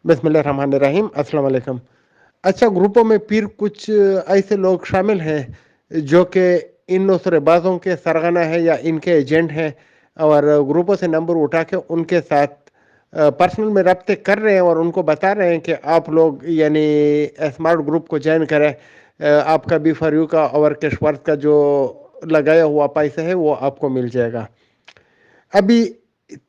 बिस्मिल्लाह रहमान रहीम, अस्सलाम वालेकुम। अच्छा, ग्रुपों में फिर कुछ ऐसे लोग शामिल हैं जो कि इन नुसरबाजों के सरगना है या इनके एजेंट हैं, और ग्रुपों से नंबर उठा के उनके साथ पर्सनल में रब्ते कर रहे हैं और उनको बता रहे हैं कि आप लोग यानी स्मार्ट ग्रुप को ज्वाइन करें। आपका बी फॉर यू का और कैशवर्थ का जो लगाया हुआ पैसा है वो आपको मिल जाएगा। अभी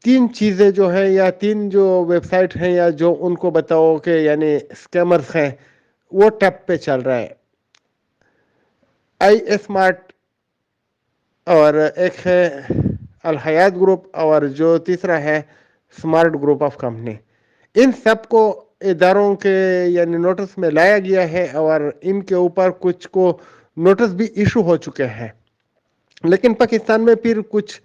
तीन चीज़ें जो है या तीन जो वेबसाइट हैं या जो उनको बताओ कि यानी स्कैमर्स हैं, वो टैप पे चल रहा है। आई स्मार्ट, और एक है अल हयात ग्रुप, और जो तीसरा है स्मार्ट ग्रुप ऑफ कंपनी। इन सब को इदारों के यानी नोटिस में लाया गया है और इनके ऊपर कुछ को नोटिस भी इशू हो चुके हैं। लेकिन पाकिस्तान में फिर कुछ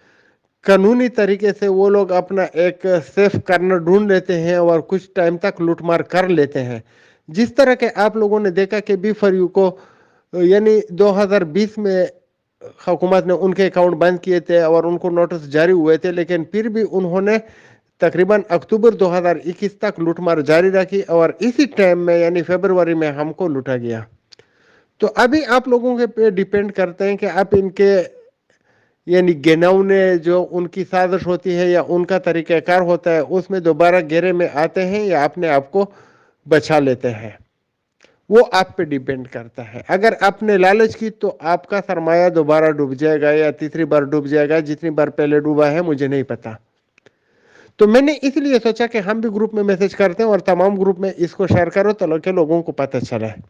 कानूनी तरीके से वो लोग अपना एक सेफ कार्नर ढूंढ लेते हैं और कुछ टाइम तक लूटमार कर लेते हैं। जिस तरह के आप लोगों ने देखा कि बी फॉर यू को यानी 2020 में हुकूमत ने उनके अकाउंट बंद किए थे और उनको नोटिस जारी हुए थे, लेकिन फिर भी उन्होंने तकरीबन अक्टूबर 2021 तक लूटमार जारी रखी और इसी टाइम में यानी फरवरी में हमको लूटा गया। तो अभी आप लोगों के पे डिपेंड करते हैं कि आप इनके यानी गिनौने जो उनकी साजिश होती है या उनका तरीक़ाकार होता है उसमें दोबारा घेरे में आते हैं या अपने आप को बचा लेते हैं। वो आप पे डिपेंड करता है। अगर आपने लालच की तो आपका सरमाया दोबारा डूब जाएगा या तीसरी बार डूब जाएगा। जितनी बार पहले डूबा है मुझे नहीं पता। तो मैंने इसलिए सोचा कि हम भी ग्रुप में मैसेज करते हैं और तमाम ग्रुप में इसको शेयर करो तो लोगों को पता चला है।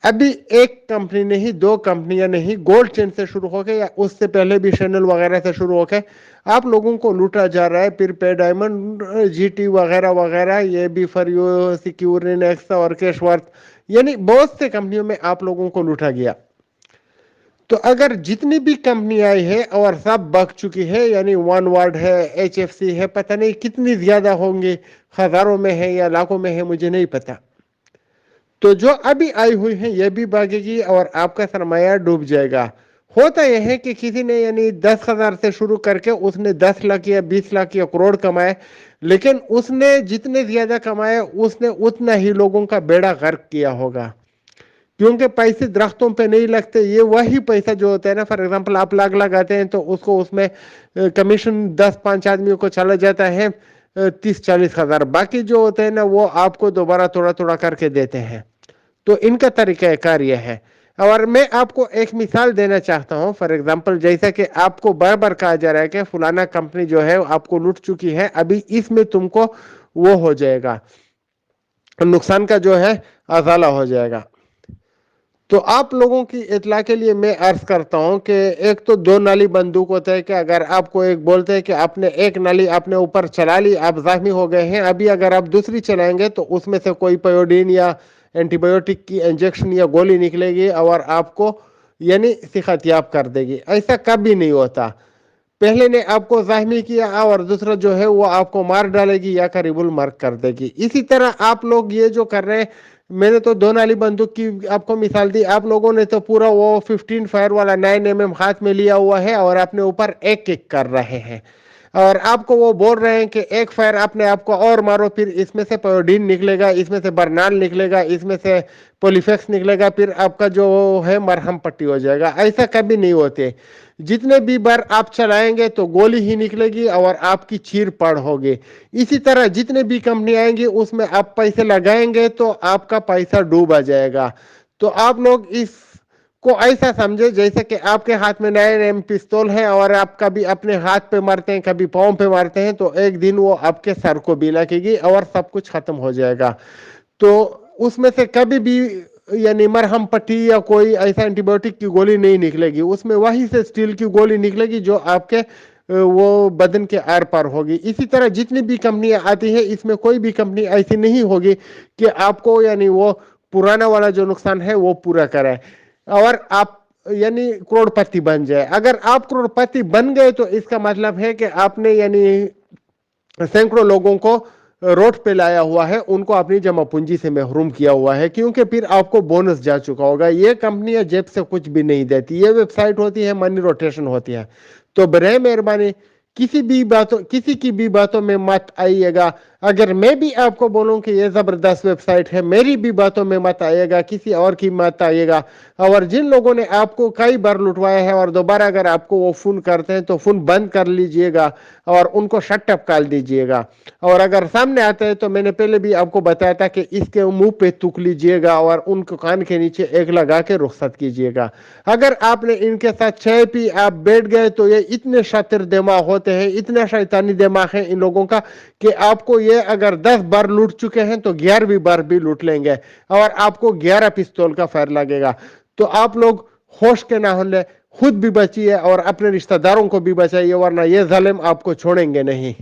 अभी एक कंपनी नहीं, दो कंपनियां नहीं, गोल्ड चेन से शुरू होकर या उससे पहले भी चैनल वगैरह से शुरू होकर आप लोगों को लूटा जा रहा है। फिर पे डायमंड, जीटी वगैरह वगैरह, ये भी फॉर यू, सिक्योर नेक्स्ट और कैशवर्थ, यानी बहुत से कंपनियों में आप लोगों को लूटा गया। तो अगर जितनी भी कंपनी आई है और सब बक चुकी है, यानी वन वर्ड है, एचएफसी है, पता नहीं कितनी ज्यादा होंगी, हजारों में है या लाखों में है, मुझे नहीं पता। तो जो अभी आई हुई है ये भी भागेगी और आपका सरमाया डूब जाएगा। होता यह है कि किसी ने यानी 10,000 से शुरू करके उसने 10 लाख या 20 लाख या करोड़ कमाए, लेकिन उसने जितने ज्यादा कमाए उसने उतना ही लोगों का बेड़ा गर्क किया होगा। क्योंकि पैसे दरख्तों पे नहीं लगते। ये वही पैसा जो होता है ना, फॉर एग्जांपल आप लाख लगाते हैं तो उसको उसमें कमीशन 10-5 आदमियों को चला जाता है 30-40 हजार। बाकी जो होते हैं ना वो आपको दोबारा थोड़ा थोड़ा करके देते हैं। तो इनका तरीका कार यह है। और मैं आपको एक मिसाल देना चाहता हूं। फॉर एग्जांपल, जैसा कि आपको बार बार कहा जा रहा है कि फलाना कंपनी जो है आपको लूट चुकी है, अभी इसमें तुमको वो हो जाएगा, नुकसान का जो है अजाला हो जाएगा। तो आप लोगों की इतला के लिए मैं अर्ज करता हूं कि एक तो दो नाली बंदूक होता है कि अगर आपको एक बोलते हैं कि आपने एक नाली अपने ऊपर चला ली, आप जख्मी हो गए हैं, अभी अगर आप दूसरी चलाएंगे तो उसमें से कोई पायोडीन या एंटीबायोटिक की इंजेक्शन या गोली निकलेगी और आपको यानी सेहतयाब कर देगी। ऐसा कभी नहीं होता। पहले ने आपको जख्मी किया और दूसरा जो है वो आपको मार डालेगी या करीबुल मर्ग कर देगी। इसी तरह आप लोग ये जो कर रहे हैं, मैंने तो दो नाली बंदूक की आपको मिसाल दी, आप लोगों ने तो पूरा वो 15 फायर वाला 9mm हाथ में लिया हुआ है और अपने ऊपर एक एक कर रहे हैं और आपको वो बोल रहे हैं कि एक फायर अपने आप को और मारो, फिर इसमें से पायोडीन निकलेगा, इसमें से बर्नाल निकलेगा, इसमें से पोलिफेक्स निकलेगा, फिर आपका जो है मरहम पट्टी हो जाएगा। ऐसा कभी नहीं होते। जितने भी बार आप चलाएंगे तो गोली ही निकलेगी और आपकी चीर पड़ होगी। इसी तरह जितने भी कंपनी आएंगी उसमें आप पैसे लगाएंगे तो आपका पैसा डूबा जाएगा। तो आप लोग इस को ऐसा समझे जैसे कि आपके हाथ में 9mm पिस्तौल है और आप कभी अपने हाथ पे मारते हैं, कभी पाँव पे मारते हैं, तो एक दिन वो आपके सर को भी लगेगी और सब कुछ खत्म हो जाएगा। तो उसमें से कभी भी यानी मरहम पट्टी या कोई ऐसा एंटीबायोटिक की गोली नहीं निकलेगी, उसमें वही से स्टील की गोली निकलेगी जो आपके वो बदन के आर पार होगी। इसी तरह जितनी भी कंपनियां आती है इसमें कोई भी कंपनी ऐसी नहीं होगी कि आपको यानी वो पुराना वाला जो नुकसान है वो पूरा करे और आप यानी करोड़पति बन जाए। अगर आप करोड़पति बन गए तो इसका मतलब है कि आपने यानी सैकड़ों लोगों को रोड पे लाया हुआ है, उनको अपनी जमा पूंजी से महरूम किया हुआ है, क्योंकि फिर आपको बोनस जा चुका होगा। ये कंपनियां जेब से कुछ भी नहीं देती, ये वेबसाइट होती है, मनी रोटेशन होती है। तो बराए मेहरबानी کسی کی بھی باتوں میں مت آئیے گا. اگر میں بھی آپ کو بولوں کہ یہ زبردست ویب سائٹ ہے, میری بھی باتوں میں مت آئیے گا, کسی اور کی مت آئیے گا. اور جن لوگوں نے آپ کو کئی بار لٹوایا ہے اور دوبارہ اگر آپ کو وہ فون کرتے ہیں تو فون بند کر لیجئے گا اور ان کو شٹ اپ کال دیجئے گا. اور اگر سامنے آتے ہیں تو میں نے پہلے بھی آپ کو بتایا تھا کہ اس کے منہ پہ تھوک لیجئے گا اور ان کو کان کے نیچے ایک لگا کے رخصت کیجئے گا. اگر آپ نے ان کے ساتھ چائے پی, آپ بیٹھ گئے, تو یہ اتنے شاطر دماغ ہوتے ہیں, اتنا شیطانی دماغ ہے ان لوگوں کا کہ آپ کو یہ اگر 10 بار لوٹ چکے ہیں تو 11ویں بار بھی لوٹ لیں گے اور آپ کو 11 پستول کا فائر لگے گا. تو آپ لوگ ہوش کے نہ ہونے, خود بھی بچیے اور اپنے رشتہ داروں کو بھی بچائیے, ورنہ یہ ظالم آپ کو چھوڑیں گے نہیں.